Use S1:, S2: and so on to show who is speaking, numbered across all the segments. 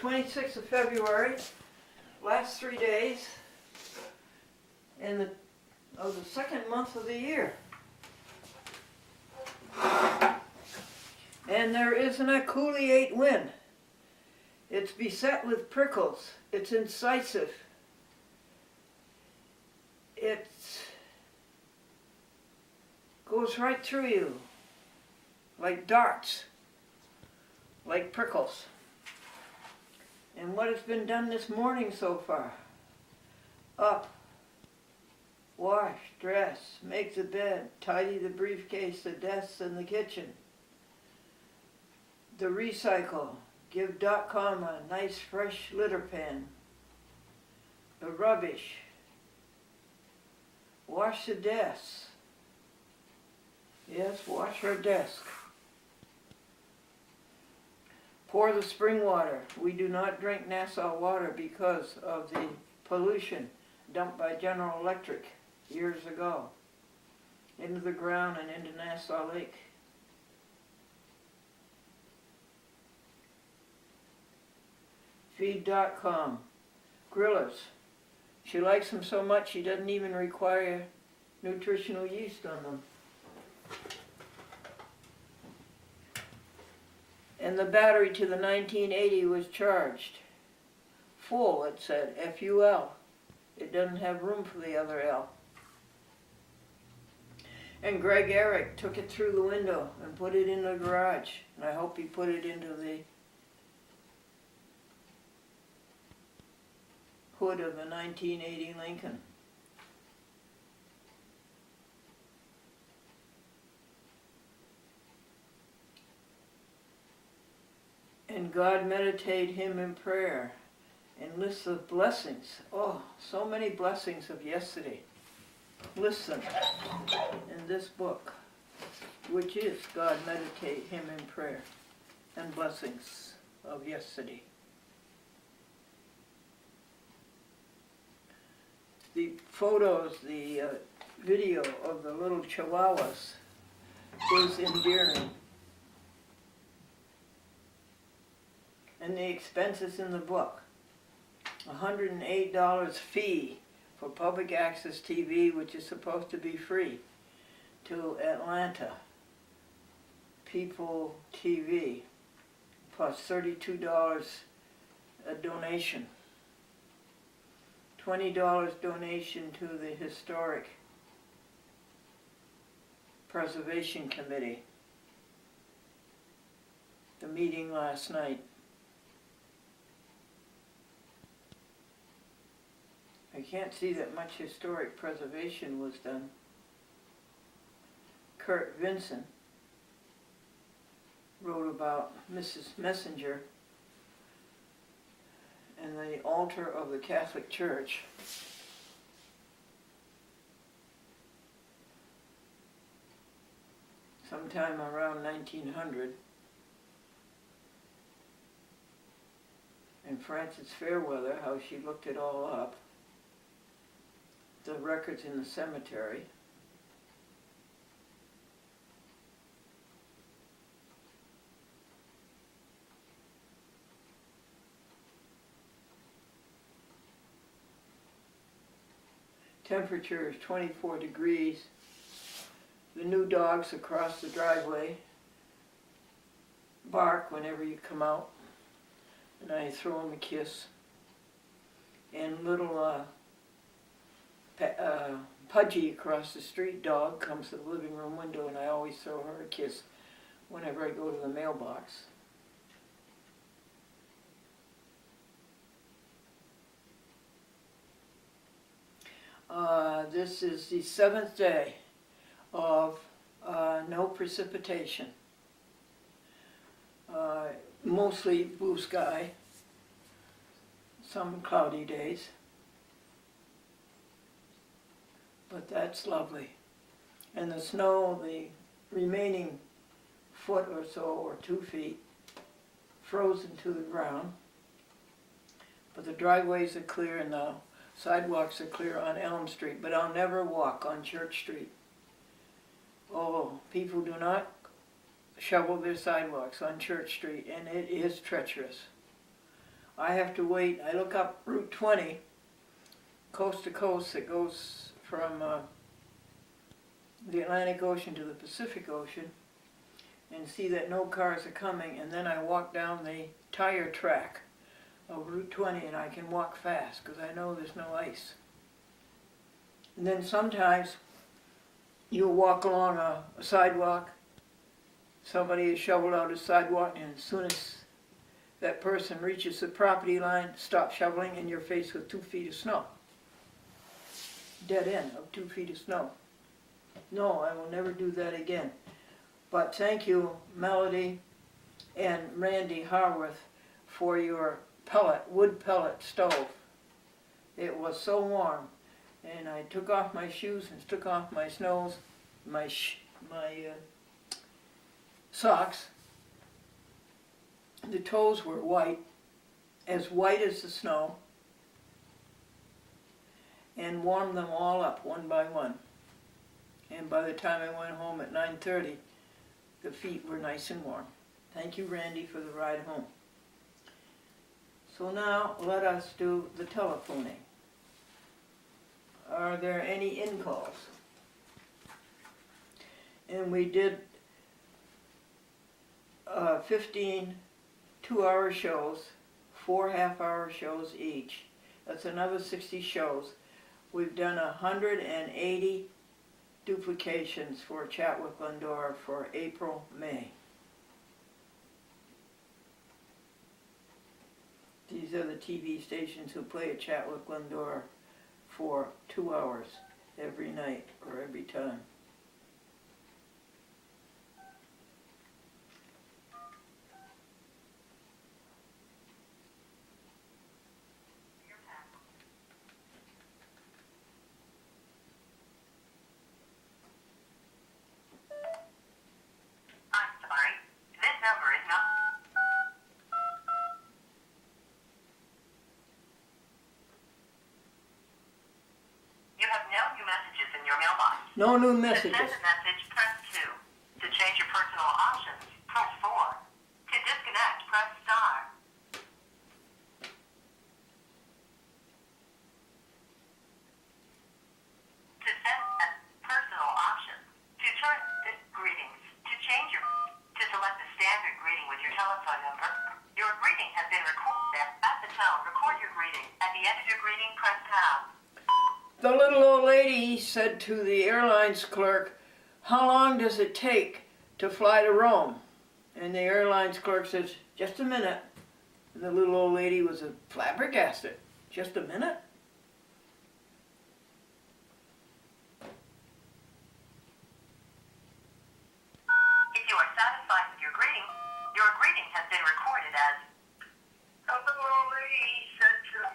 S1: 26th of February, last 3 days of the second month of the year. And there isn't a couleate wind. It's beset with prickles. It's incisive. It goes right through you like darts, like prickles. And what has been done this morning so far? Up, wash, dress, make the bed, tidy the briefcase, the desks, and the kitchen. The recycle, give .com a nice fresh litter pan. The rubbish, wash the desks. Yes, wash her desk. Pour the spring water. We do not drink Nassau water because of the pollution dumped by General Electric years ago into the ground and into Nassau Lake. Feed.com. Grillers. She likes them so much she doesn't even require nutritional yeast on them. And the battery to the 1980 was charged. Full, it said, F-U-L. It doesn't have room for the other L. And Greg Eric took it through the window and put it in the garage. And I hope he put it into the hood of the 1980 Lincoln. And God meditate him in prayer and list the blessings. Oh, so many blessings of yesterday. List them in this book, which is God meditate him in prayer and blessings of yesterday. The photos, the video of the little chihuahuas is endearing. And the expenses in the book. $108 fee for public access TV, which is supposed to be free, to Atlanta People TV, plus $32 a donation. $20 donation to the Historic Preservation Committee, the meeting last night. I can't see that much historic preservation was done. Kurt Vincent wrote about Mrs. Messenger and the altar of the Catholic Church. Sometime around 1900. And Frances Fairweather, how she looked it all up. The records in the cemetery. Temperature is 24 degrees. The new dogs across the driveway bark whenever you come out, and I throw them a kiss. And little Pudgy across the street dog comes to the living room window, and I always throw her a kiss whenever I go to the mailbox. This is the 7th day of no precipitation. Mostly blue sky, some cloudy days. But that's lovely. And the snow, the remaining foot or so, or 2 feet, frozen to the ground. But the driveways are clear and the sidewalks are clear on Elm Street, but I'll never walk on Church Street. Oh, people do not shovel their sidewalks on Church Street, and it is treacherous. I have to wait. I look up Route 20, coast to coast, that goes from the Atlantic Ocean to the Pacific Ocean, and see that no cars are coming, and then I walk down the tire track of Route 20, and I can walk fast because I know there's no ice. And then sometimes you'll walk along a sidewalk, somebody has shoveled out a sidewalk, and as soon as that person reaches the property line, stop shoveling, and you're faced with 2 feet of snow. Dead end of 2 feet of snow. No, I will never do that again. But thank you, Melody and Randy Harworth, for your wood pellet stove. It was so warm, and I took off my shoes and took off my socks. The toes were white as the snow, and warmed them all up one by one. And by the time I went home at 9:30, the feet were nice and warm. Thank you, Randy, for the ride home. So now let us do the telephoning. Are there any in-calls? And we did 15 two-hour shows, 4 half-hour shows each. That's another 60 shows. We've done 180 duplications for A Chat with Glendora for April, May. These are the TV stations who play A Chat with Glendora for 2 hours every night or every time. No new messages.
S2: To send a message, press 2. To change your personal options, press 4. To disconnect, press star. To send personal options. To turn greetings. To change to select the standard greeting with your telephone number. Your greeting has been recorded. At the tone, record your greeting. At the end of your greeting, press pound.
S1: The little old lady said to the airlines clerk, "How long does it take to fly to Rome?" And the airlines clerk says, "Just a minute." And the little old lady was flabbergasted. Just a minute?
S2: If you are satisfied with your greeting has been recorded as, "The little old lady said to..."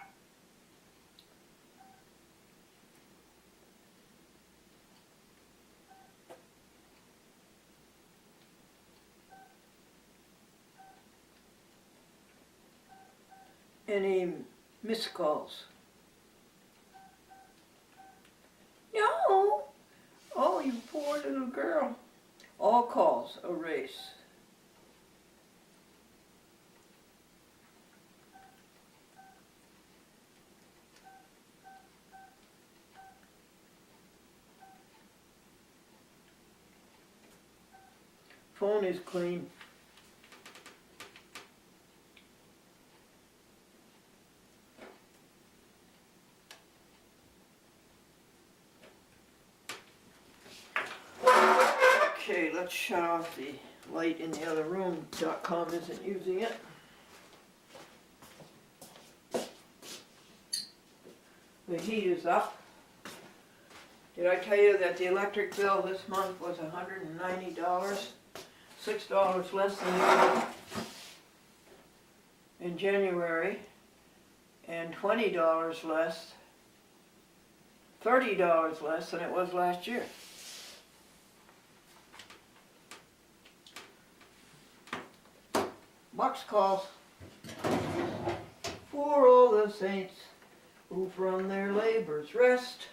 S1: Any missed calls? No. Oh, you poor little girl. All calls erase. Phone is clean. Okay, let's shut off the light in the other room. .com isn't using it. The heat is up. Did I tell you that the electric bill this month was $190? $6 less than it was in January, and $20 less, $30 less than it was last year. Box calls. For all the saints who from their labors rest,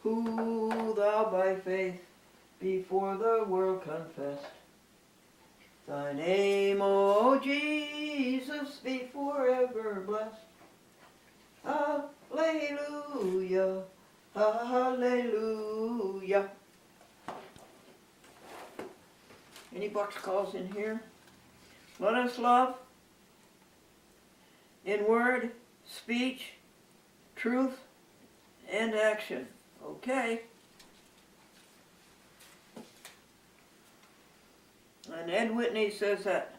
S1: who thou by faith before the world confessed. Thy name, O Jesus, be forever ever blessed. Hallelujah, hallelujah. Any box calls in here? Let us love in word, speech, truth, and action. Okay. And Ed Whitney says that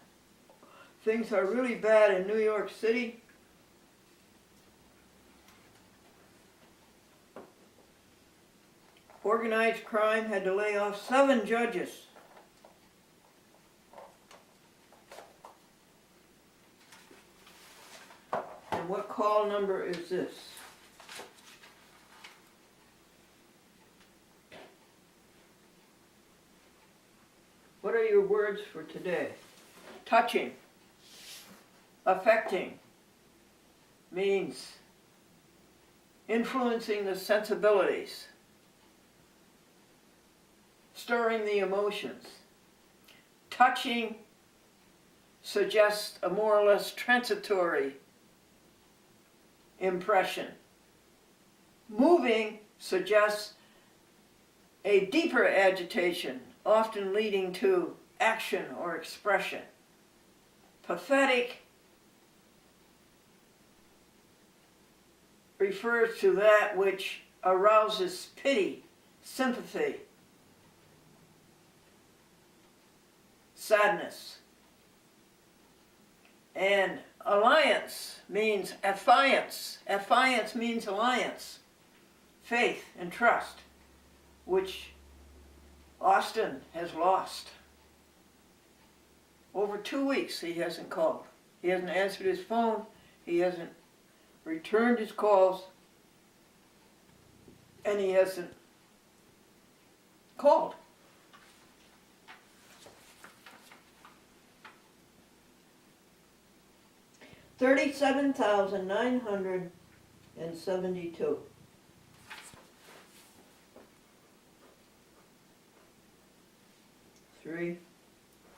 S1: things are really bad in New York City. Organized crime had to lay off 7 judges. And what call number is this? What are your words for today? Touching, affecting, means influencing the sensibilities, stirring the emotions. Touching suggests a more or less transitory impression. Moving suggests a deeper agitation, often leading to action or expression. Pathetic refers to that which arouses pity, sympathy, sadness. And alliance means affiance. Affiance means alliance, faith and trust, which Austin has lost. Over 2 weeks he hasn't called. He hasn't answered his phone. He hasn't returned his calls. And he hasn't called. $37,972. 3,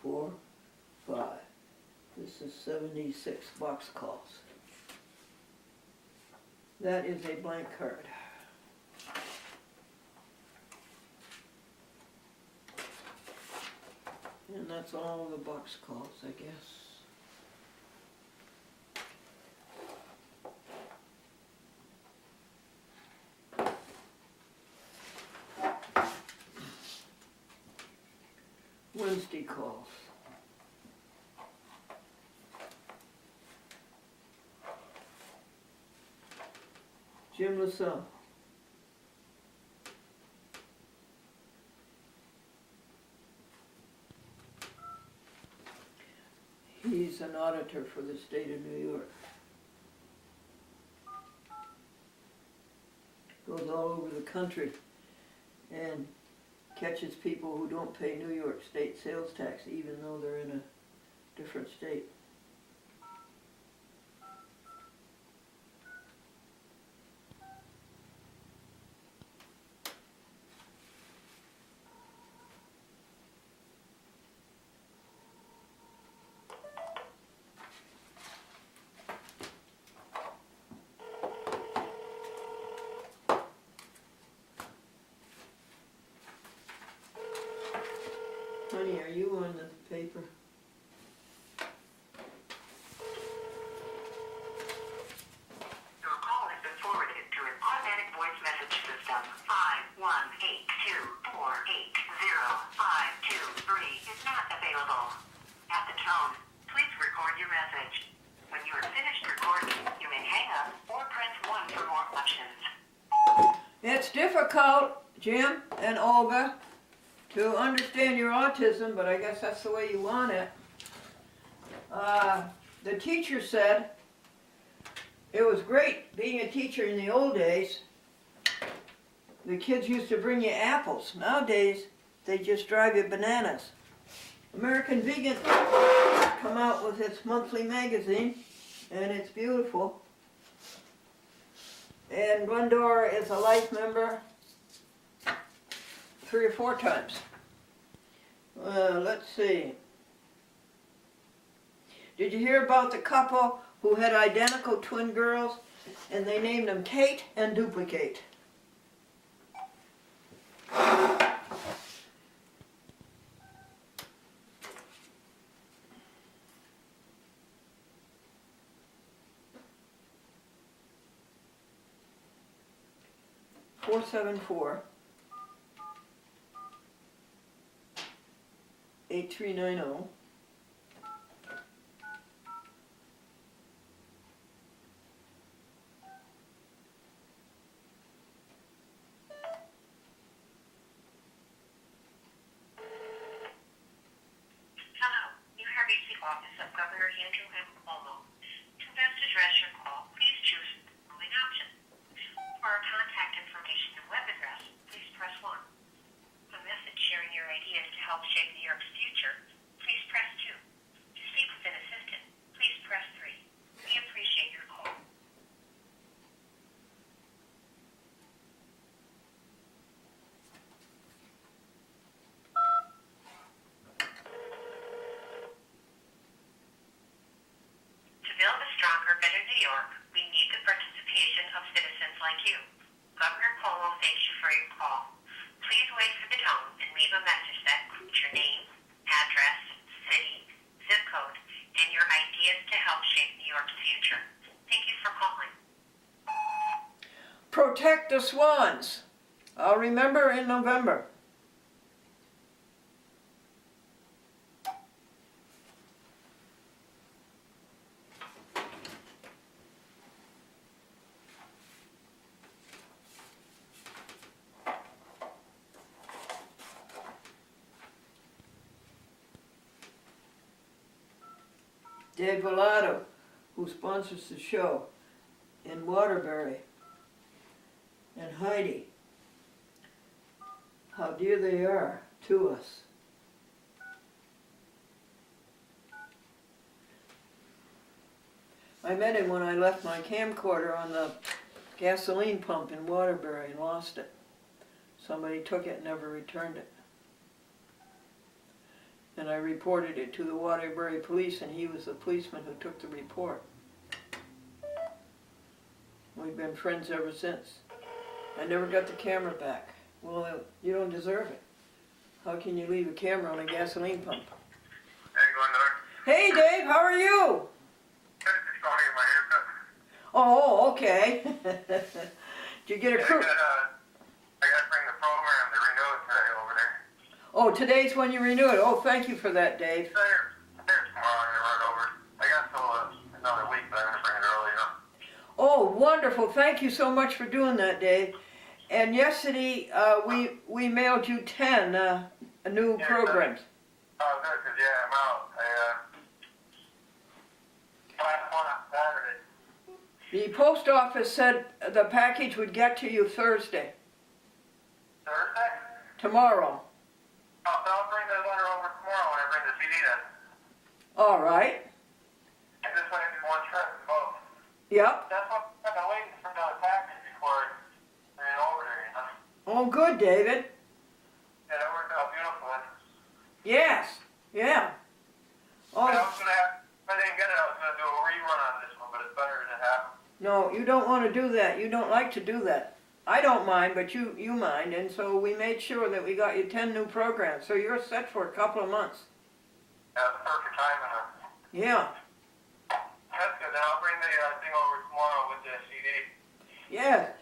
S1: 4, 5. This is 76 box calls. That is a blank card. And that's all the box calls, I guess. Wednesday calls. Jim LaSalle. He's an auditor for the state of New York. Goes all over the country and catches people who don't pay New York state sales tax even though they're in a different state. Honey, are you on the paper?
S2: Your call has been forwarded to an automatic voice message system. 51824805223 is not available. At the tone, please record your message. When you are finished recording, you may hang up or press 1 for more options.
S1: It's difficult, Jim and Olga, to understand your autism, but I guess that's the way you want it. The teacher said it was great being a teacher in the old days. The kids used to bring you apples. Nowadays, they just drive you bananas. American Vegan come out with its monthly magazine, and it's beautiful. And Glendora is a life member 3 or 4 times. Let's see. Did you hear about the couple who had identical twin girls, and they named them Kate and Duplicate. Four seven four 8390.
S2: Hello, you have reached the office of Governor Andrew M. Cuomo. To best address your call, please choose the following option. For our contact information and web address, please press 1. A message sharing your ideas to help shape New York's future, please press 2. To speak with an assistant, please press 3. We appreciate your call. To build a stronger, better New York, we need the participation of citizens like you. Governor Cuomo thanks you for your call. Please wait for the tone and leave a message that includes your name, address, city, zip code, and your ideas to help shape New York's future. Thank you for calling.
S1: Protect the swans. I'll remember in November. Dave Villado, who sponsors the show, in Waterbury, and Heidi, how dear they are to us. I met him when I left my camcorder on the gasoline pump in Waterbury and lost it. Somebody took it and never returned it. And I reported it to the Waterbury police, and he was the policeman who took the report. We've been friends ever since. I never got the camera back. Well, you don't deserve it. How can you leave a camera on a gasoline pump?
S3: Hey, Glendora.
S1: Hey, Dave, how are you?
S3: Good, just saw me in my haircut.
S1: Oh, okay. Did you get a
S3: Yeah,
S1: crew?
S3: I got to bring the program to renew it today over there.
S1: Oh, today's when you renew it. Oh, thank you for that, Dave.
S3: There's tomorrow, I'm going to run it over. I got till another week, but I'm going to bring it early, you know.
S1: Oh, wonderful. Thank you so much for doing that, Dave. And yesterday, we mailed you 10 new
S3: Yeah,
S1: programs.
S3: Oh, good, because, yeah, I'm out. Last one on Saturday.
S1: The post office said the package would get to you Thursday,
S3: Thursday?
S1: tomorrow.
S3: Oh, so I'll bring the letter over tomorrow when I bring the CD then.
S1: All right.
S3: And this way I can one trip and both.
S1: Yep.
S3: That's what I've been waiting for another package before I bring it over there, you know.
S1: Oh, good, David.
S3: Yeah, that worked out beautiful.
S1: Yes. Yeah.
S3: I
S1: Oh,
S3: was going to have, if I didn't get it, I was going to do a rerun on this one, but it's better than it happened.
S1: no, you don't want to do that. You don't like to do that. I don't mind, but you mind. And so we made sure that we got you 10 new programs. So you're set for a couple of months.
S3: Yeah, it's perfect timing.
S1: Yeah.
S3: That's good. Then I'll bring the thing over tomorrow with the CD.
S1: Yes.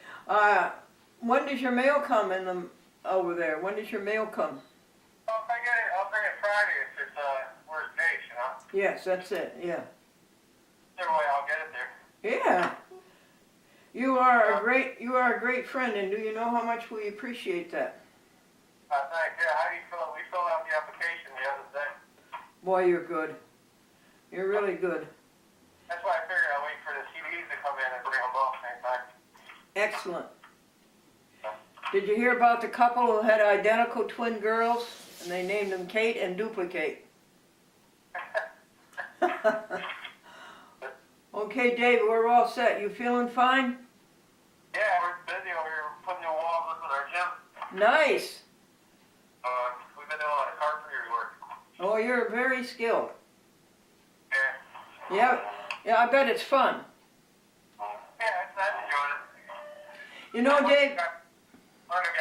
S1: When does your mail come in the over there? When does your mail come?
S3: Well, if I get it, I'll bring it Friday if it's worst case, you know.
S1: Yes, that's it. Yeah.
S3: Either way, I'll get it there.
S1: Yeah. You are a great friend, and do you know how much we appreciate that?
S3: Thanks. Yeah, how do you fill? We filled out the application the other day.
S1: Boy, you're good. You're really good.
S3: That's why I figured I'll wait for the CDs to come in and bring them both same time.
S1: Excellent. Did you hear about the couple who had identical twin girls, and they named them Kate and Duplicate? Okay, Dave, we're all set. You feeling fine?
S3: Yeah, we're busy over here putting new walls up in our gym.
S1: Nice.
S3: We've been doing a lot of carpentry work.
S1: Oh, you're very skilled.
S3: Yeah.
S1: Yeah. Yeah, I bet it's fun.
S3: Yeah, I enjoyed it.
S1: You know, Dave.
S3: Learning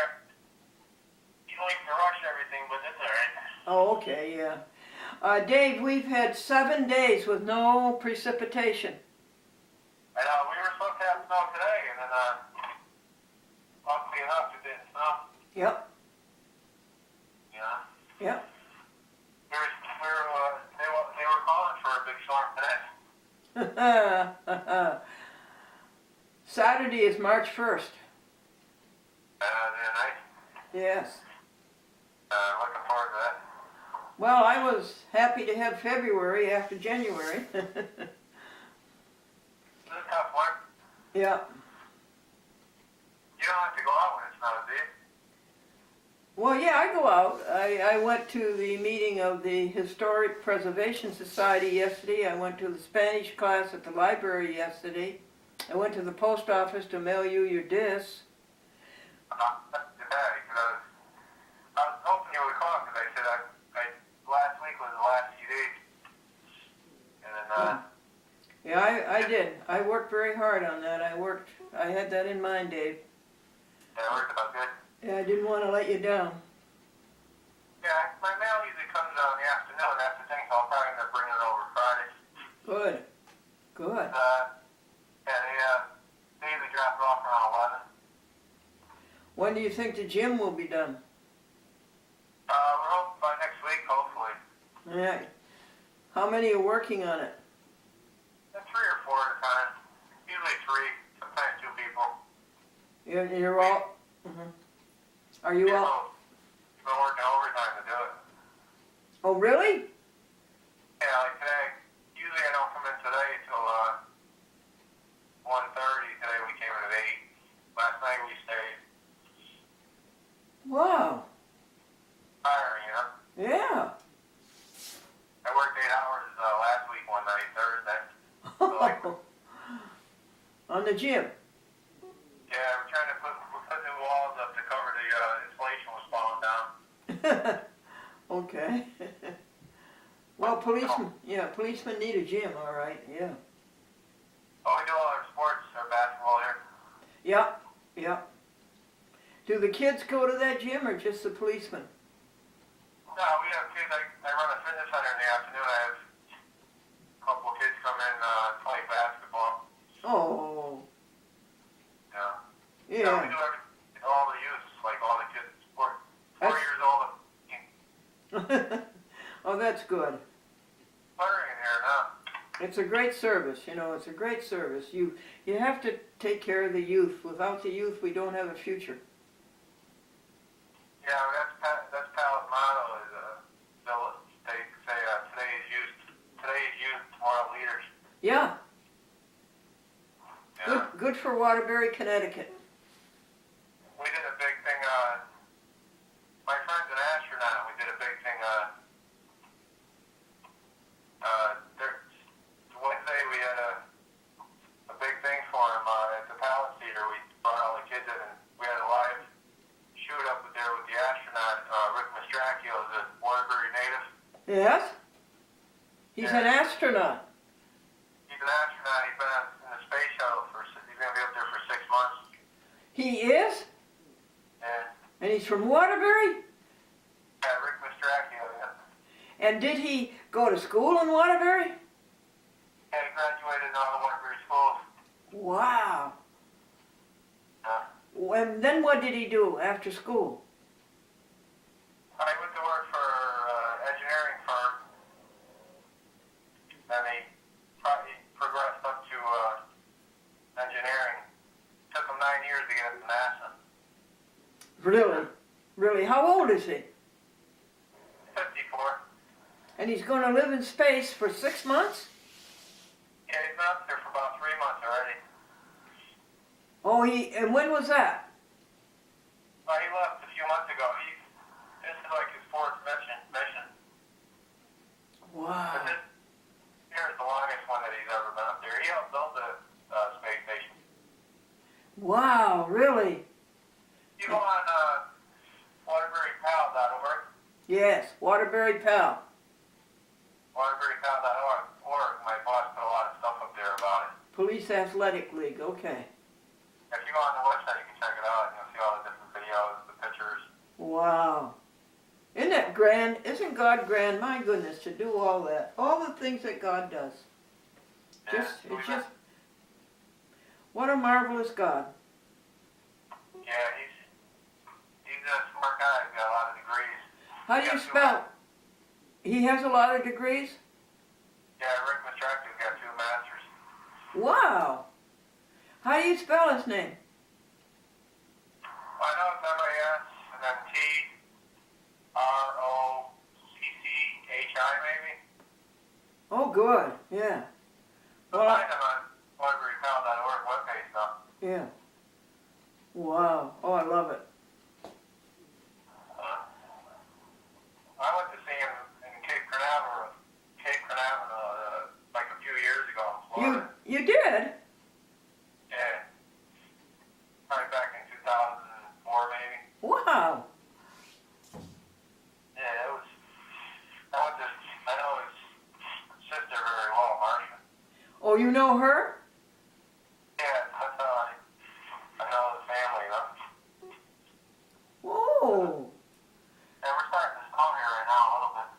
S3: you like to rush everything, but it's alright.
S1: Oh, okay, yeah. Dave, we've had 7 days with no precipitation.
S3: I know, we were supposed to have snow today, and then, luckily enough, it didn't snow.
S1: Yep,
S3: Yeah.
S1: yep.
S3: They were calling for a big storm today.
S1: Saturday is March 1st.
S3: The night.
S1: Yes.
S3: Looking forward to that.
S1: Well, I was happy to have February after January.
S3: This is a tough one.
S1: Yeah.
S3: You don't have to go out when it snows, do you?
S1: Well, yeah, I go out. I went to the meeting of the Historic Preservation Society yesterday. I went to the Spanish class at the library yesterday. I went to the post office to mail you your discs.
S3: That's too bad, because I was hoping you would call, because I said last week was the last few days. And then,
S1: Yeah, I did. I worked very hard on that. I had that in mind, Dave.
S3: yeah, it worked about good.
S1: Yeah, I didn't want to let you down.
S3: Yeah, my mail usually comes out in the afternoon, that's the thing, so I'll probably end up bringing it over Friday.
S1: Good. Good.
S3: Yeah, they usually drop it off around 11.
S1: When do you think the gym will be done?
S3: We're hoping by next week, hopefully.
S1: Yeah. How many are working on it?
S3: 3 or 4 at a time. Usually 3, sometimes 2 people.
S1: You're all. Mhm. Are you all?
S3: Been working overtime to do it.
S1: Oh, really?
S3: Yeah, like today. Usually I don't come in today till 1:30. Today we came in at 8. Last night we stayed.
S1: Wow.
S3: Tiring, you know.
S1: Yeah.
S3: I worked 8 hours last week one night, Thursday. So, like,
S1: On the gym.
S3: yeah, we're putting new walls up to cover the insulation was falling down.
S1: Okay. Well, policemen need a gym, all right, yeah.
S3: Oh, we do all our sports, our basketball here.
S1: Yep, yep. Do the kids go to that gym or just the policemen?
S3: No, we have kids. I run a fitness center in the afternoon. I have a couple of kids come in play basketball.
S1: Oh,
S3: Yeah. No, we
S1: yeah.
S3: do all the youth, like all the kids, 4 years old.
S1: Oh, that's good.
S3: Learning in here now.
S1: It's a great service, it's a great service. You have to take care of the youth. Without the youth, we don't have a future.
S3: Yeah, that's Pal's motto is today's youth, tomorrow leaders.
S1: Yeah,
S3: Yeah.
S1: good for Waterbury, Connecticut.
S3: We did a big thing. My friend's an astronaut. We did a big thing. Wednesday we had a big thing for him at the Palace Theater. We brought all the kids in, and we had a live shoot up there with the astronaut, Rick Mastracchio, the Waterbury native.
S1: Yes? He's an
S3: Yeah.
S1: astronaut.
S3: He's an astronaut. He's been in the space shuttle he's going to be up there for 6 months.
S1: He is?
S3: And
S1: And he's from Waterbury?
S3: yeah, Rick Mastracchio, yeah.
S1: And did he go to school in Waterbury?
S3: Yeah, he graduated in all the Waterbury schools.
S1: Wow.
S3: Yeah.
S1: And then what did he do after school?
S3: I went to work for an engineering firm. Then he progressed up to engineering. Took him 9 years to get into NASA.
S1: Really? Really? How old is he?
S3: 54.
S1: And he's going to live in space for 6 months?
S3: Yeah, he's been up there for about 3 months already.
S1: Oh, and when was that?
S3: He left a few months ago. This is like his 4th mission.
S1: Wow.
S3: But this here is the longest one that he's ever been up there. He helped build the space station.
S1: Wow, really?
S3: You go on WaterburyPal.org.
S1: Yes, Waterbury Pal.
S3: WaterburyPal.org. My boss put a lot of stuff up
S1: Ladies Athletic League, okay.
S3: If you go on the website, you can check it out, and you'll see all the different videos, the pictures.
S1: Wow. Isn't that grand? Isn't God grand? My goodness, to do all that. All the things that God does.
S3: Yeah,
S1: It's just, what a marvelous God.
S3: Yeah, he's a smart guy. He's got a lot of degrees.
S1: How do you spell? He has a lot of degrees?
S3: Yeah, Rick Mistracky's got 2 masters.
S1: Wow. How do you spell his name?
S3: Well, I know it's M-A-S and then T-R-O-C-C-H-I maybe.
S1: Oh, good. Yeah.
S3: Well, find him on librarytown.org webpage though.
S1: Yeah. Wow. Oh, I love it.
S3: I went to see him in Cape Canaveral, like a few years ago in Florida.
S1: You did?
S3: Yeah. Probably back in 2004 maybe.
S1: Wow.
S3: Yeah, it was. I know his sister very well, Marcia.
S1: Oh, you know her?
S3: Yeah, that's how I know the family, though.
S1: Oh,
S3: And we're starting to snow here right now a little bit.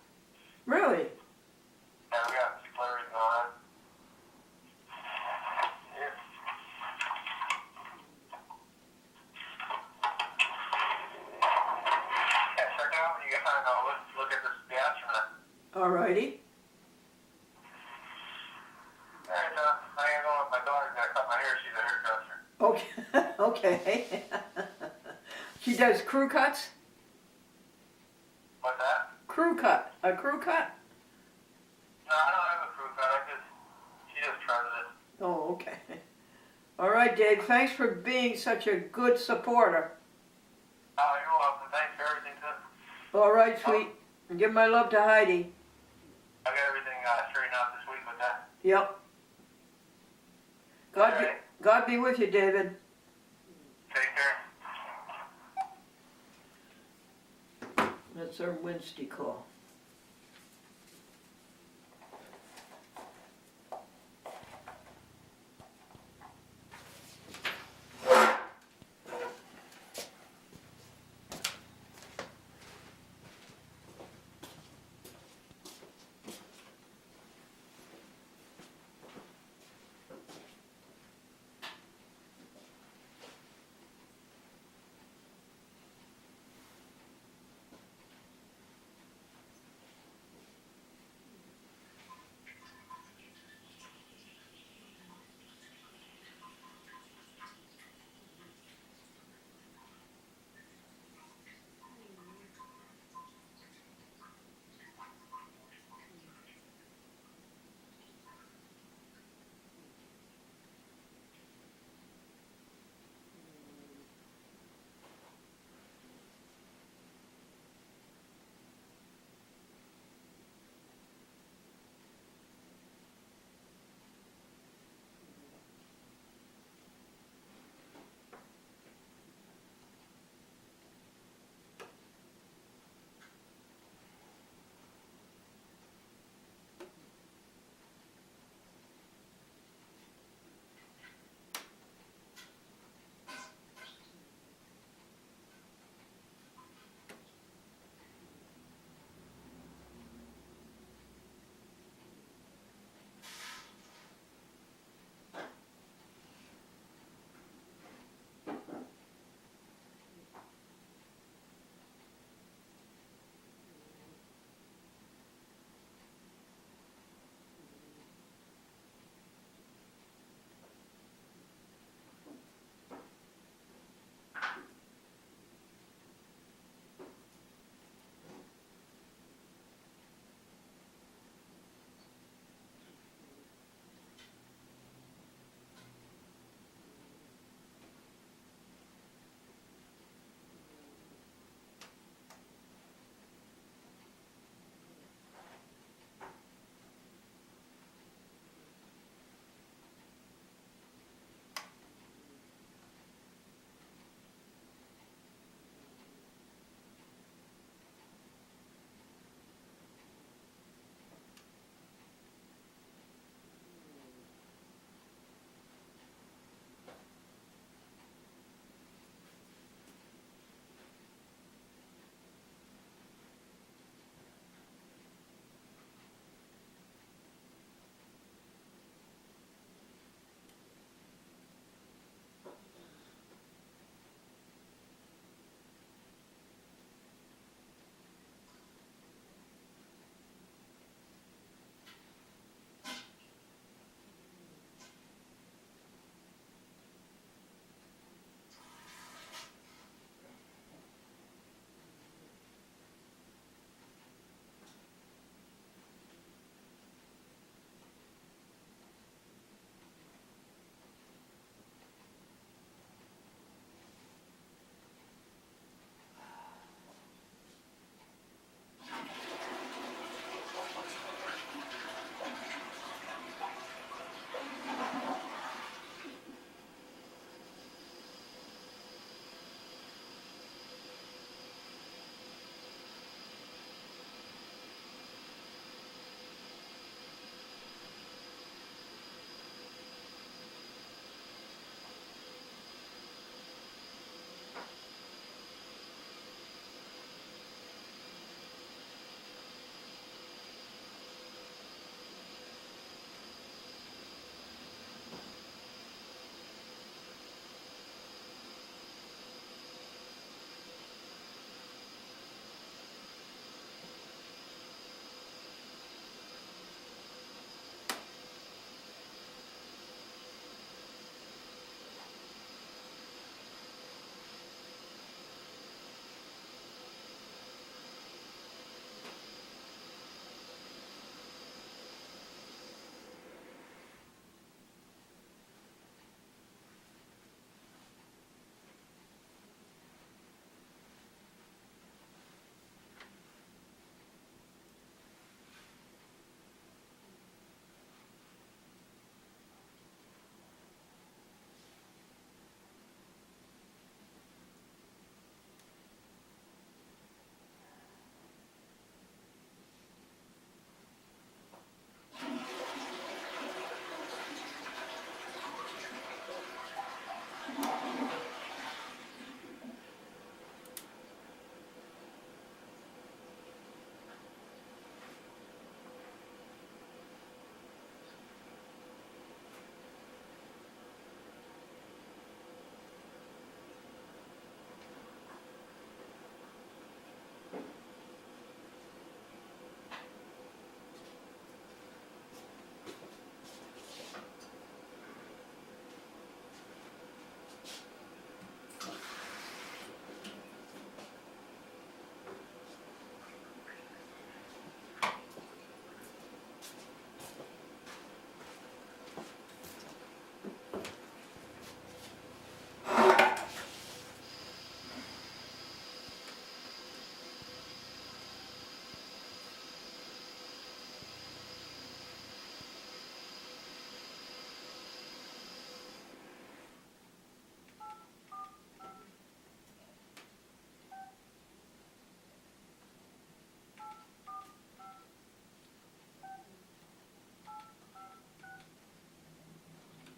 S1: really?
S3: Yeah, we got flurries and all that. Yeah. Yeah, check it out when you get time. Look at this, the astronaut.
S1: Alrighty.
S3: Alright, I gotta go with my daughter's gotta cut my hair. She's a hairdresser.
S1: Okay. Okay. She does crew cuts?
S3: What's that?
S1: Crew cut. A crew cut?
S3: No, I don't have a crew cut. She just trims it.
S1: Oh, okay. All right, Dave. Thanks for being such a good supporter.
S3: Oh, you're welcome. Thanks for everything, too.
S1: All right, sweet. And give my love to Heidi.
S3: I got everything straightened out this week with that.
S1: Yep. God be with you, David.
S3: Take care.
S1: That's our Wednesday call.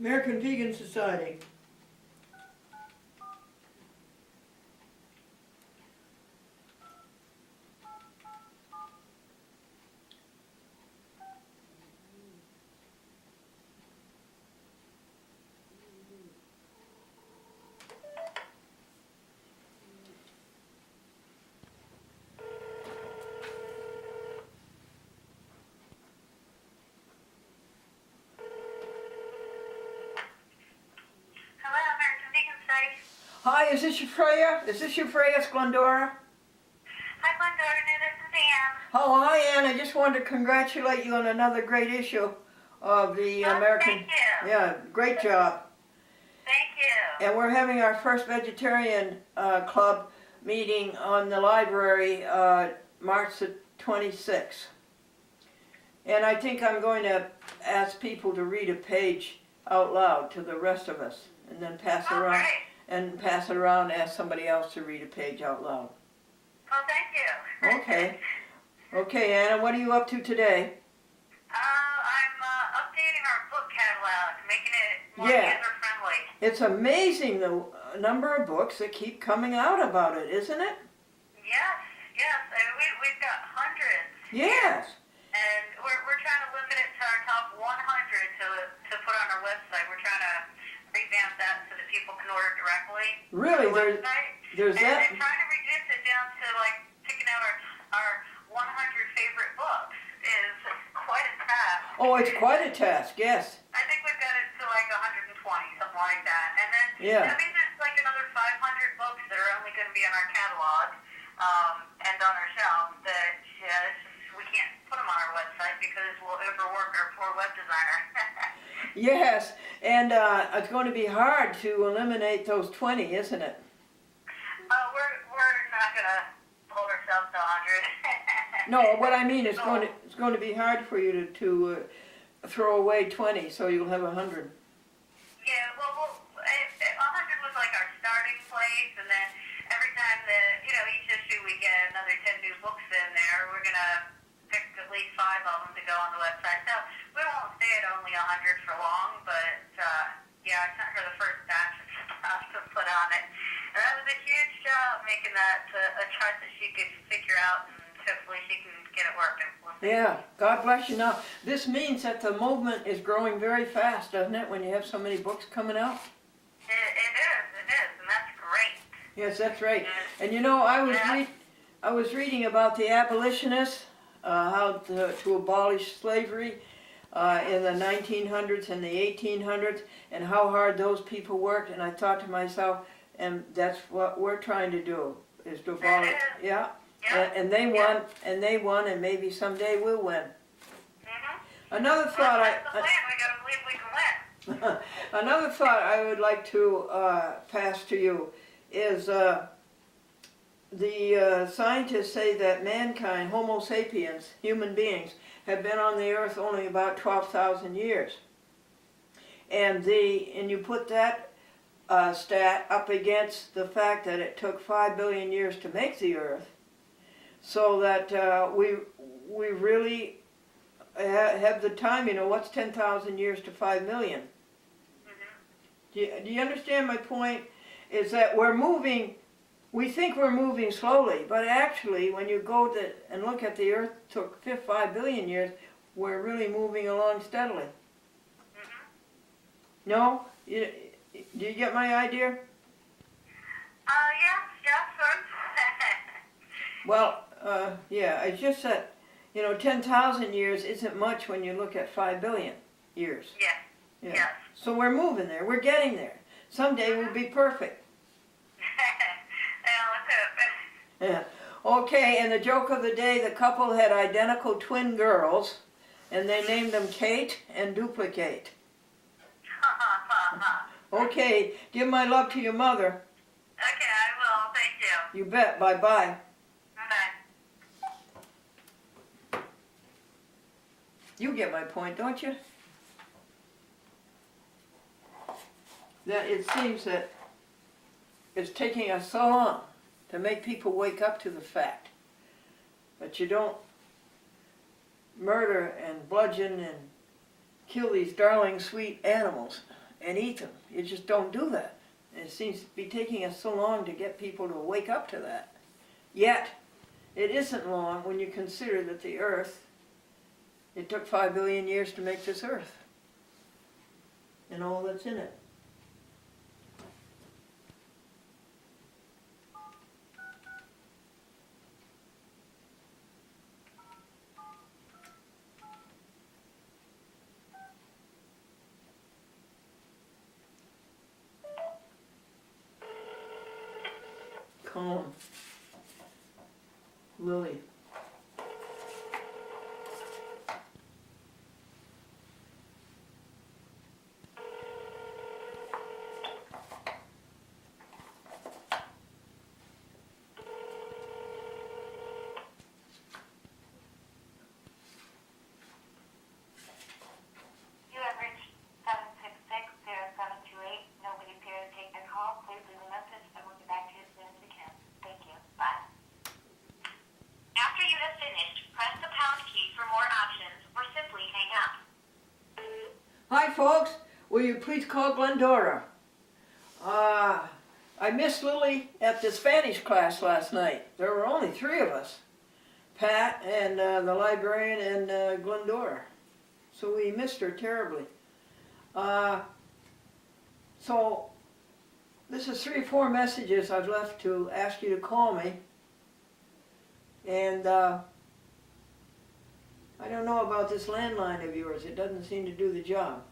S1: American Vegan Society.
S2: Hello, American Vegan Society.
S1: Hi, is this your Freya? Is this your Freya's Glendora?
S2: Hi, Glendora. This is Ann.
S1: Oh, hi, Ann. I just wanted to congratulate you on another great issue of the American.
S2: Thank you.
S1: Yeah, great job.
S2: Thank you.
S1: And we're having our first vegetarian club meeting on the library March the 26th. And I think I'm going to ask people to read a page out loud to the rest of us, and then pass it
S2: Oh,
S1: around.
S2: great.
S1: And pass it around, ask somebody else to read a page out loud.
S2: Oh, thank you.
S1: Okay. Okay, Anna, what are you up to today?
S2: I'm updating our book catalog, making it more
S1: Yeah.
S2: user-friendly.
S1: It's amazing the number of books that keep coming out about it, isn't it?
S2: Yes, yes. I mean, we've got hundreds.
S1: Yes.
S2: And we're trying to limit it to our top 100 to put on our website. We're trying to revamp that so that people can order directly.
S1: Really,
S2: on the website.
S1: there's
S2: And
S1: that.
S2: trying to reduce it down to like picking out our 100 favorite books is quite a task.
S1: Oh, it's quite a task, yes.
S2: I think we've got it to like 120, something like that. And then
S1: Yeah.
S2: that means there's like another 500 books that are only going to be on our catalog and on our shelves that we can't put them on our website because we'll overwork our poor web designer.
S1: Yes, and it's going to be hard to eliminate those 20, isn't it?
S2: We're not going to hold ourselves to 100.
S1: No, what I mean is it's going to be hard for you to throw away 20, so you'll have 100.
S2: Yeah, well, 100 was like our starting place, and then every time each issue we get another 10 new books in there, we're going to pick at least 5 of them to go on the website. So we won't stay at only 100 for long, but I sent her the first batch of stuff to put on it. And that was a huge job making that a chart that she could figure out, and hopefully she can get it working. We'll see.
S1: Yeah, God bless you. Now, this means that the movement is growing very fast, doesn't it, when you have so many books coming out?
S2: It is, and that's great.
S1: Yes, that's right. And you know, I was reading about the abolitionists, how to abolish slavery in the 1900s and the 1800s, and how hard those people worked. And I thought to myself, and that's what we're trying to do, is to abolish. Yeah.
S2: Yeah.
S1: And they won, and maybe someday we'll win.
S2: Mm-hmm.
S1: Another thought
S2: That's the plan. We gotta believe we can win.
S1: Another thought I would like to pass to you is the scientists say that mankind, Homo sapiens, human beings, have been on the earth only about 12,000 years. And you put that stat up against the fact that it took 5 billion years to make the earth, so that we really have the time. You know, what's 10,000 years to 5 million? Do you understand my point? Is that we think we're moving slowly, but actually when you go and look at the earth took 5 billion years, we're really moving along steadily. No? Do you get my idea?
S2: Yeah, sort of.
S1: Well, yeah, it's just that, 10,000 years isn't much when you look at 5 billion years.
S2: Yeah.
S1: Yeah.
S2: Yes.
S1: So we're moving there. We're getting there. Someday we'll be perfect.
S2: Let's hope.
S1: Yeah. Okay, and the joke of the day, the couple had identical twin girls, and they named them Kate and Duplicate. Okay, give my love to your mother.
S2: Okay, I will. Thank you.
S1: You bet. Bye-bye.
S2: Bye.
S1: You get my point, don't you? That it seems that it's taking us so long to make people wake up to the fact that you don't murder and bludgeon and kill these darling sweet animals and eat them. You just don't do that. And it seems to be taking us so long to get people to wake up to that. Yet, it isn't long when you consider that the earth, it took 5 billion years to make this earth and all that's in it. Calm. Lily.
S2: You have reached 766-0728. Nobody appears to take your call. Please leave a message and we'll get back to you as soon as we can. Thank you. Bye. After you have finished, press the pound key for more options or simply hang up.
S1: Hi folks, will you please call Glendora? I missed Lily at the Spanish class last night. There were only 3 of us. Pat and the librarian and Glendora. So we missed her terribly. So this is 3 or 4 messages I've left to ask you to call me. And I don't know about this landline of yours. It doesn't seem to do the job.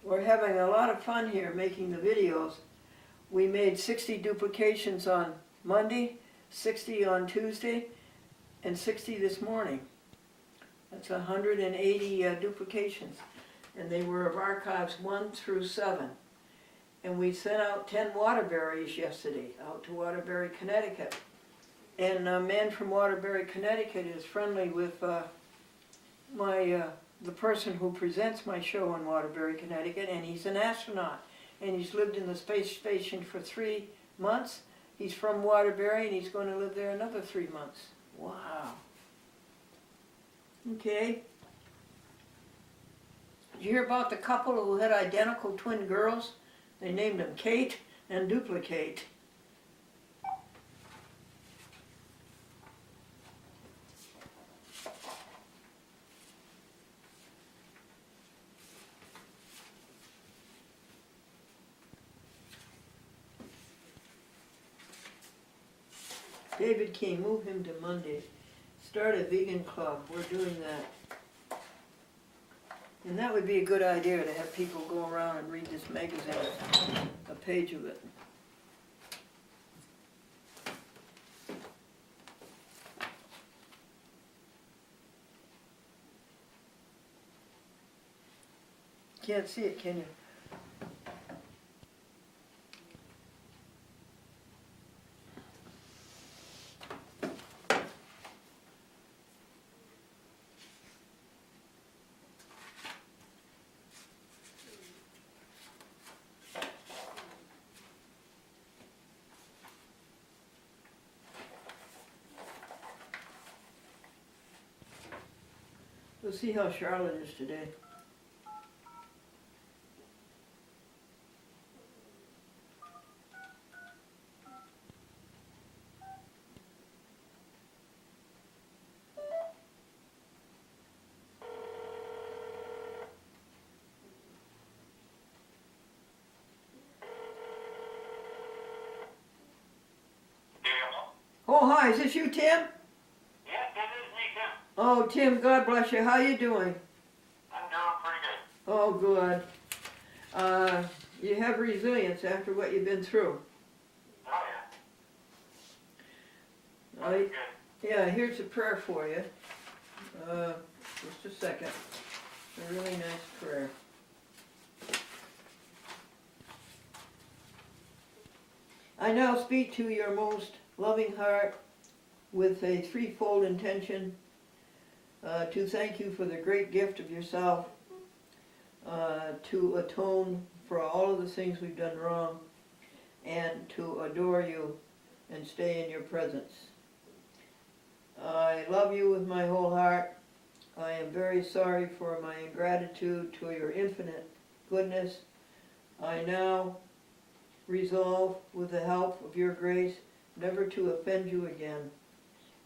S1: We're having a lot of fun here making the videos. We made 60 duplications on Monday, 60 on Tuesday, and 60 this morning. That's 180 duplications. And they were of archives 1 through 7. And we sent out 10 Waterburys yesterday, out to Waterbury, Connecticut. And a man from Waterbury, Connecticut is friendly with the person who presents my show in Waterbury, Connecticut, and he's an astronaut. And he's lived in the space station for 3 months. He's from Waterbury and he's going to live there another 3 months. Wow. Okay. Did you hear about the couple who had identical twin girls? They named them Kate and Duplicate. David King, move him to Monday. Start a vegan club. We're doing that. And that would be a good idea to have people go around and read this magazine, a page of it. Can't see it, can you? We'll see how Charlotte is today. Oh, hi, is this you, Tim?
S3: Yes, this is me, Tim.
S1: Oh, Tim, God bless you. How you doing?
S3: I'm doing pretty good.
S1: Oh, good. You have resilience after what you've been through.
S3: Oh, yeah.
S1: I,
S3: Good.
S1: yeah, here's a prayer for you. Just a second. A really nice prayer. I now speak to your most loving heart with a threefold intention to thank you for the great gift of yourself, to atone for all of the things we've done wrong, and to adore you and stay in your presence. I love you with my whole heart. I am very sorry for my ingratitude to your infinite goodness. I now resolve, with the help of your grace, never to offend you again.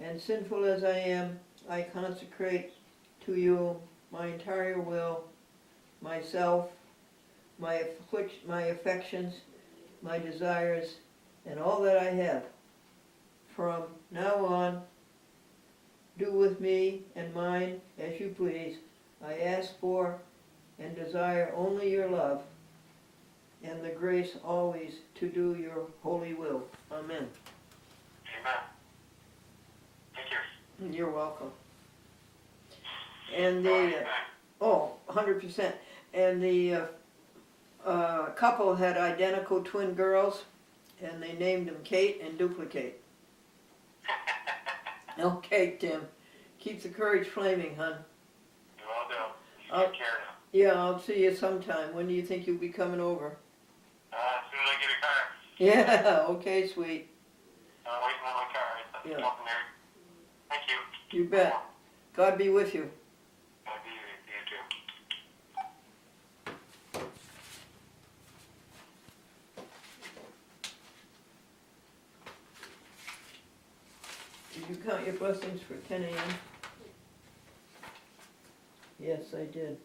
S1: And sinful as I am, I consecrate to you my entire will, myself, my affections, my desires, and all that I have. From now on, do with me and mine as you please. I ask for and desire only your love and the grace always to do your holy will. Amen.
S3: Amen. Thank you.
S1: You're welcome. And the, 100%. And the couple had identical twin girls, and they named them Kate and Duplicate. Okay, Tim. Keep the courage flaming, hon.
S3: You all do. You take care now.
S1: Yeah, I'll see you sometime. When do you think you'll be coming over?
S3: As soon as I get a car.
S1: Yeah, okay, sweet.
S3: I'm waiting on my car.
S1: Yeah.
S3: Up in there. Thank you.
S1: You bet. God be with you.
S3: God be with you too.
S1: Did you count your blessings for 10 a.m.? Yes, I did.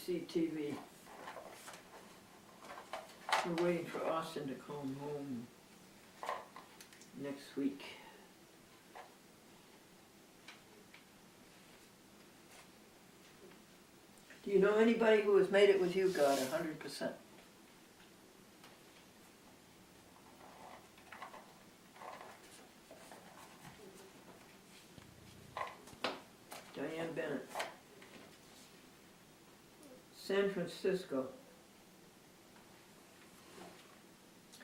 S1: DCTV. We're waiting for Austin to come home next week. Do you know anybody who has made it with you, God, 100%? Diane Bennett. San Francisco.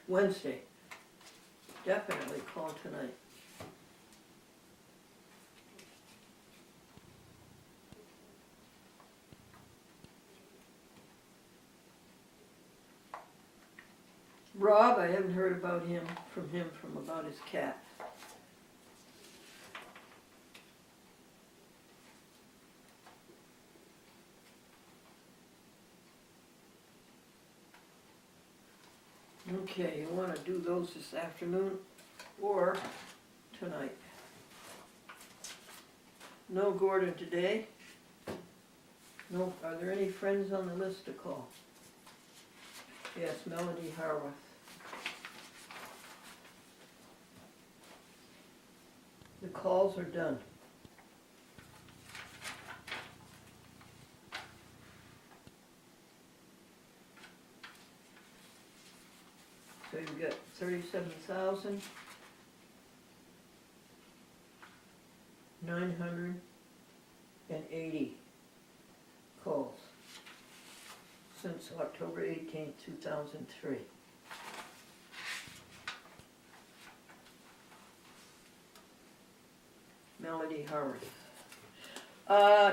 S1: Wednesday. Definitely call tonight. Rob, I haven't heard about him from about his cat. Okay, you want to do those this afternoon or tonight? No Gordon today. No, are there any friends on the list to call? Yes, Melody Harworth. The calls are done. So you've got 37,980 calls since October 18th, 2003. Melody Harworth.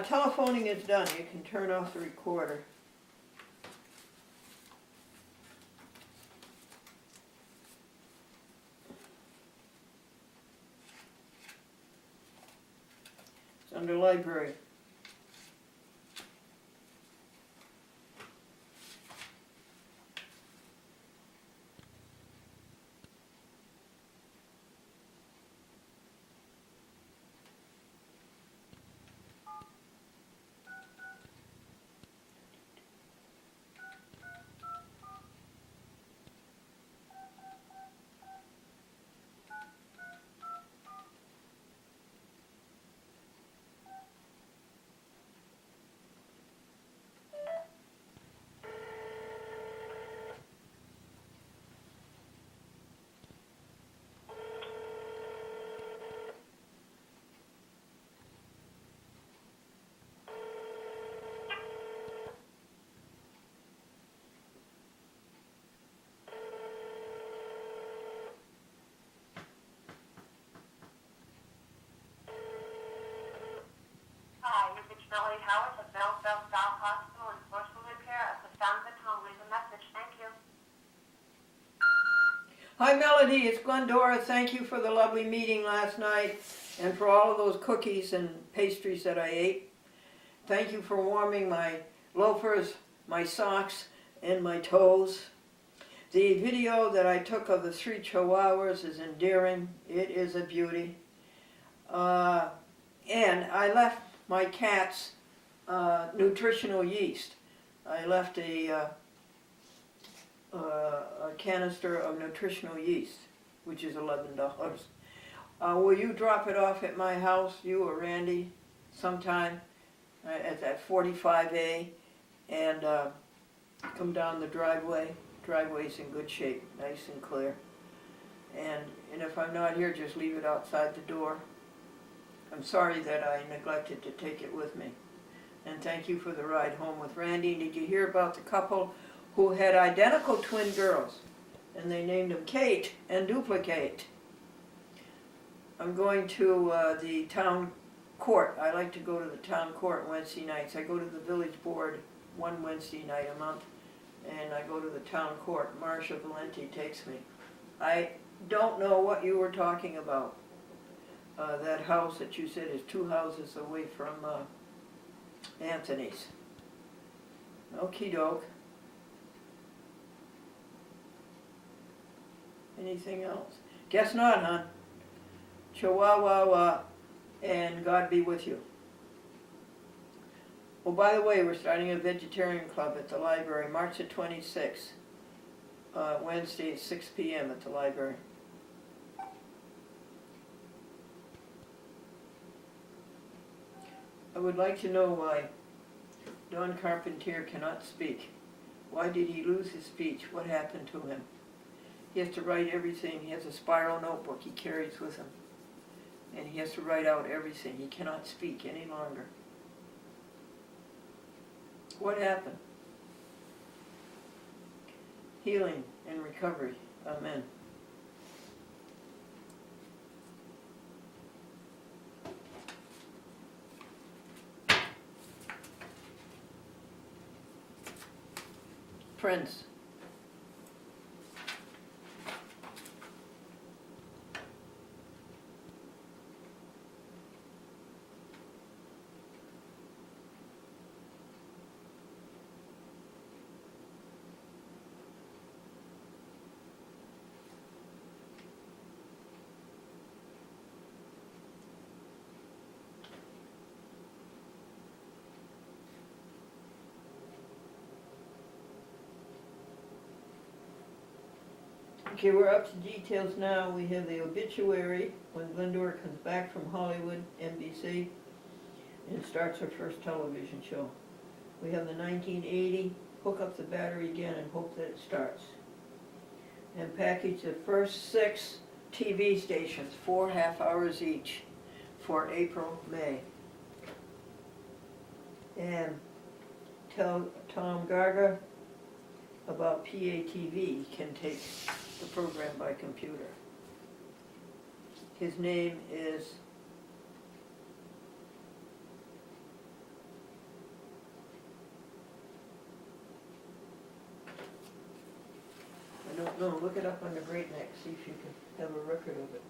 S1: Telephoning is done. You can turn off the recorder. It's under library.
S2: Howard of Belleville South Hospital and Social Repair at the Fountain Home. Leave a message. Thank you.
S1: Hi Melody, it's Glendora. Thank you for the lovely meeting last night and for all of those cookies and pastries that I ate. Thank you for warming my loafers, my socks, and my toes. The video that I took of the 3 chihuahuas is endearing. It is a beauty. And I left my cats nutritional yeast. I left a canister of nutritional yeast, which is $11. Will you drop it off at my house, you or Randy, sometime at that 45A, and come down the driveway? Driveway's in good shape, nice and clear. And if I'm not here, just leave it outside the door. I'm sorry that I neglected to take it with me. And thank you for the ride home with Randy. Did you hear about the couple who had identical twin girls? And they named them Kate and Duplicate. I'm going to the town court. I like to go to the town court Wednesday nights. I go to the village board one Wednesday night a month, and I go to the town court. Marcia Valenti takes me. I don't know what you were talking about. That house that you said is 2 houses away from Anthony's. Okie doke. Anything else? Guess not, hon. Chihuahua, and God be with you. Oh, by the way, we're starting a vegetarian club at the library, March the 26th, Wednesday at 6 p.m. at the library. I would like to know why Don Carpentier cannot speak. Why did he lose his speech? What happened to him? He has to write everything. He has a spiral notebook he carries with him. And he has to write out everything. He cannot speak any longer. What happened? Healing and recovery. Amen. Friends. Okay, we're up to details now. We have the obituary when Glendora comes back from Hollywood, NBC, and starts her first television show. We have the 1980, hook up the battery again and hope that it starts. And package the first 6 TV stations, 4 half hours each, for April, May. And tell Tom Garga about PATV. He can take the program by computer. His name is I don't know, look it up on the Great Neck, see if you can have a record of it.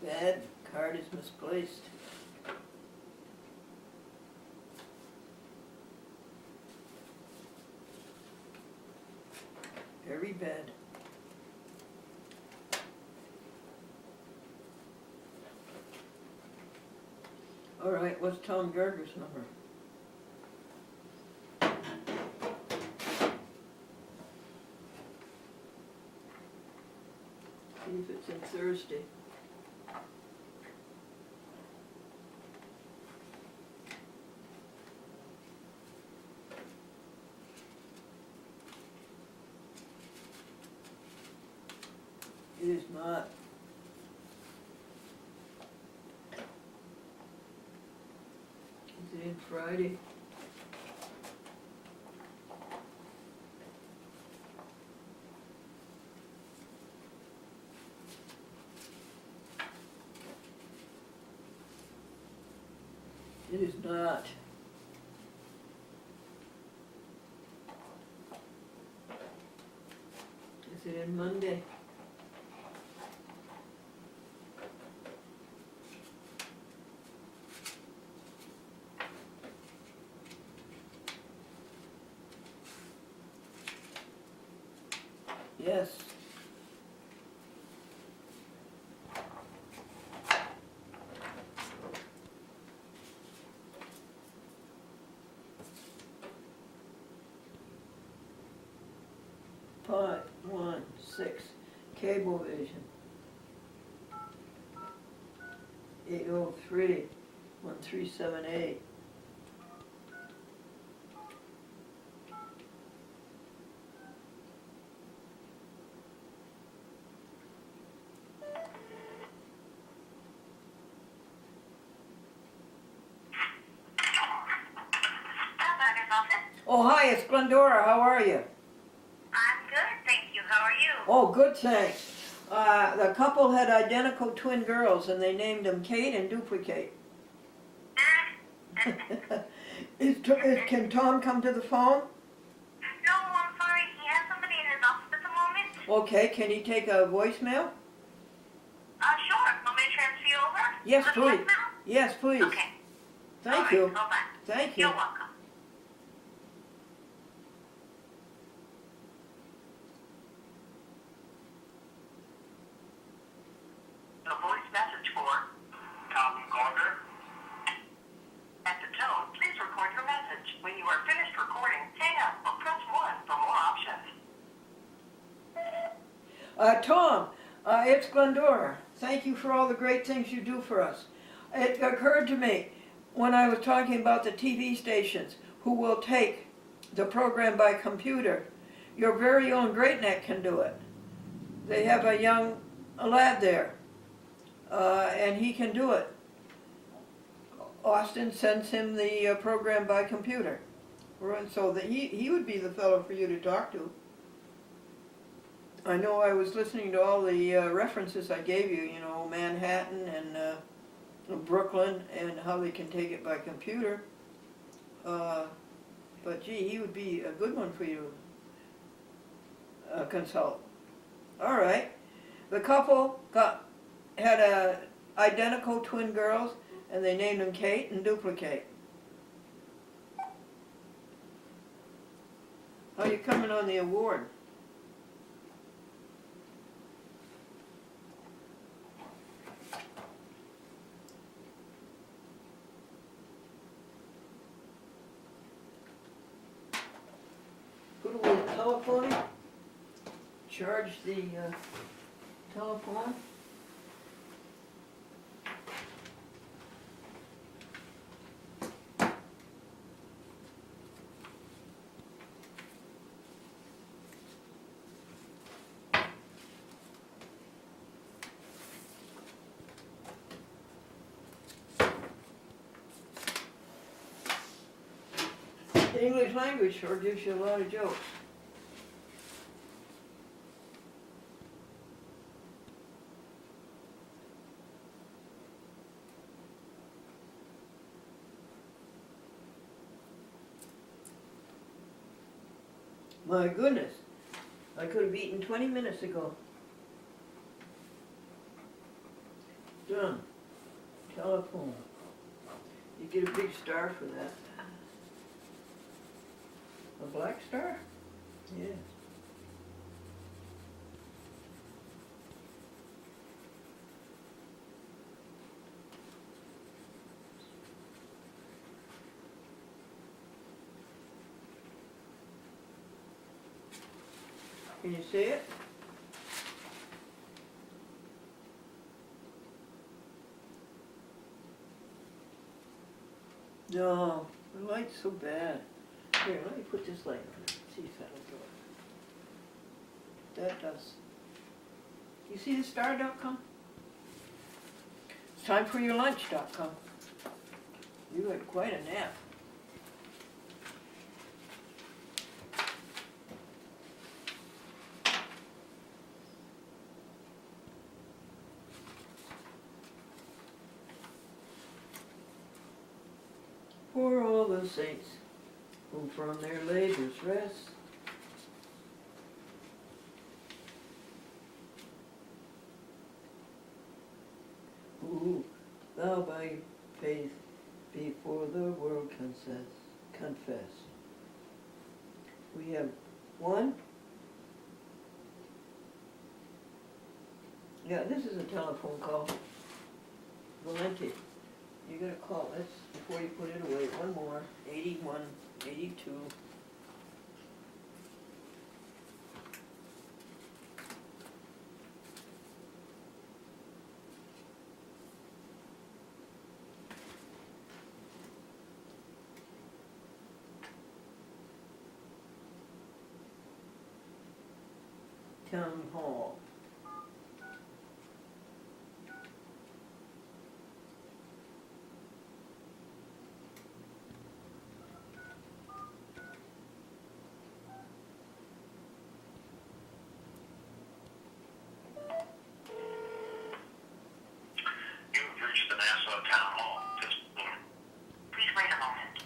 S1: Bad, card is misplaced. Very bad. All right, what's Tom Garga's number? See if it's in Thursday. It is not. Is it in Friday? It is not. Is it in Monday? Yes. Part 1-6, Cablevision. 803-1378.
S2: Doctor's office.
S1: Oh, hi, it's Glendora. How are you?
S2: I'm good, thank you. How are you?
S1: Oh, good, thanks. The couple had identical twin girls, and they named them Kate and Duplicate. Can Tom come to the phone?
S2: No, I'm sorry. He has somebody in his office at the moment.
S1: Okay, can he take a voicemail?
S2: Sure. Want me to transfer you over?
S1: Yes,
S2: With
S1: please.
S2: voicemail?
S1: Yes, please.
S2: Okay.
S1: Thank
S2: All right,
S1: you.
S2: hold on.
S1: Thank you.
S2: You're welcome. The voice message for Tom Gardner. At the tone, please record your message. When you are finished recording, hang up or press 1 for more options.
S1: Tom, it's Glendora. Thank you for all the great things you do for us. It occurred to me when I was talking about the TV stations who will take the program by computer. Your very own Great Neck can do it. They have a young lad there, and he can do it. Austin sends him the program by computer. So that he would be the fellow for you to talk to. I know I was listening to all the references I gave you, you know, Manhattan and Brooklyn and how they can take it by computer. But gee, he would be a good one for you to consult. All right. The couple had identical twin girls, and they named them Kate and Duplicate. How are you coming on the award? Put away the telephone. Charge the telephone. The English language sure gives you a lot of jokes. My goodness, I could have eaten 20 minutes ago. Done. Telephone. You get a big star for that. A black star? Yes. Can you see it? No, the light's so bad. Here, let me put this light on. See if that'll do it. That does. You see the star.com? It's time for your lunch.com. You had quite a nap. For all the saints who from their labors rest, who thou by faith before the world confess. We have one. Yeah, this is a telephone call. Valenti, you gotta call this before you put it away. One more, 81, 82. Town Hall.
S3: You've reached the Nassau Town Hall.
S2: Please wait a moment.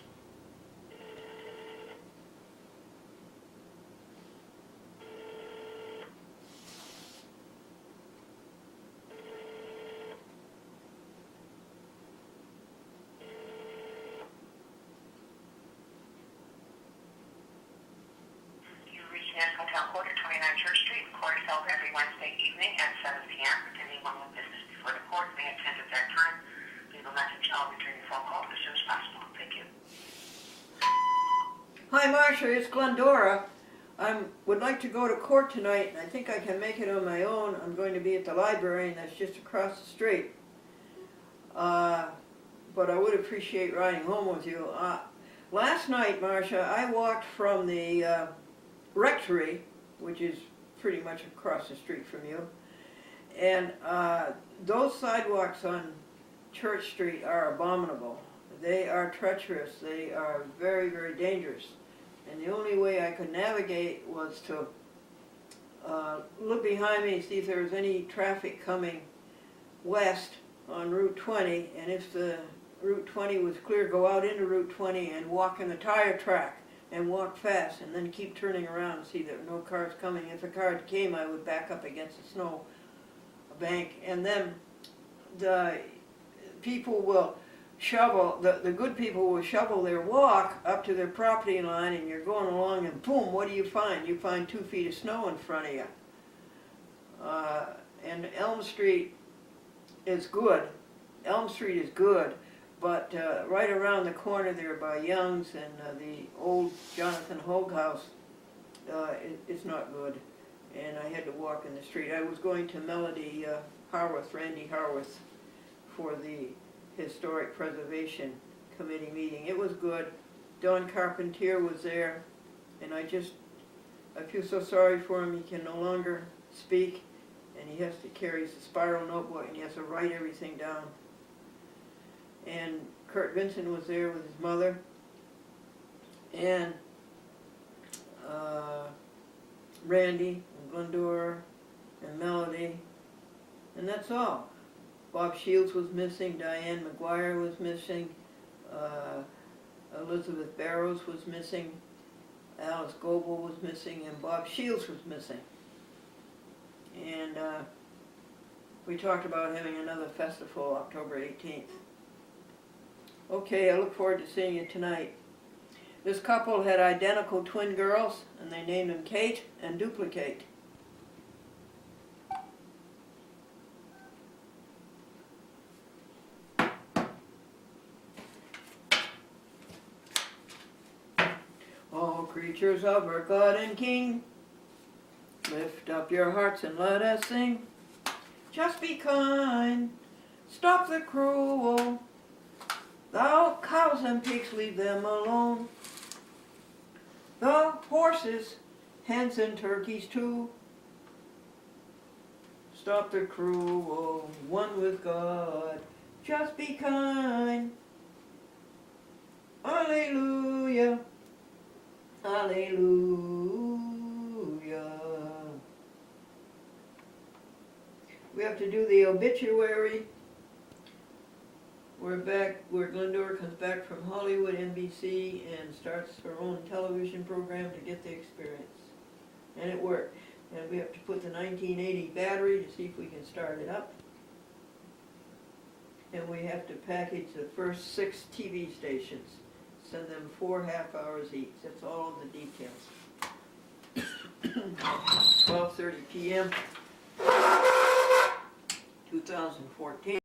S2: You've reached Nassau Town Court at 29 Church Street. The court is held every Wednesday evening at 7 p.m. If anyone with business before the court may attend at that time, leave a message. I'll return your phone call as soon as possible. Thank you.
S1: Hi Marcia, it's Glendora. I would like to go to court tonight, and I think I can make it on my own. I'm going to be at the library, and that's just across the street. But I would appreciate riding home with you. Last night, Marcia, I walked from the rectory, which is pretty much across the street from you, and those sidewalks on Church Street are abominable. They are treacherous. They are very, very dangerous. And the only way I could navigate was to look behind me and see if there was any traffic coming west on Route 20, and if the Route 20 was clear, go out into Route 20 and walk in the tire track and walk fast, and then keep turning around and see that no cars coming. If a car came, I would back up against the snow bank, and then the people will shovel, the good people will shovel their walk up to their property line, and you're going along, and boom, what do you find? You find 2 feet of snow in front of you. And Elm Street is good. Elm Street is good, but right around the corner there by Young's and the old Jonathan Hogue house, it's not good. And I had to walk in the street. I was going to Melody Harworth, Randy Harworth, for the Historic Preservation Committee meeting. It was good. Don Carpentier was there, and I feel so sorry for him. He can no longer speak, and he has to carry his spiral notebook, and he has to write everything down. And Kurt Vincent was there with his mother, and Randy, and Glendora, and Melody, and that's all. Bob Shields was missing, Diane McGuire was missing, Elizabeth Barrows was missing, Alice Goebel was missing, and Bob Shields was missing. And we talked about having another festival October 18th. Okay, I look forward to seeing you tonight. This couple had identical twin girls, and they named them Kate and Duplicate. All creatures of our God and King, lift up your hearts and let us sing. Just be kind, stop the cruel. Thou cows and pigs, leave them alone. The horses, hens and turkeys too. stop the cruel, one with God. Just be kind. Alleluia. Alleluia. We have to do the obituary. We're back, where Glendora comes back from Hollywood, NBC, and starts her own television program to get the experience. And it worked. And we have to put the 1980 battery to see if we can start it up. And we have to package the first 6 TV stations. Send them 4 half hours each. That's all of the details. 12:30 p.m. 2014.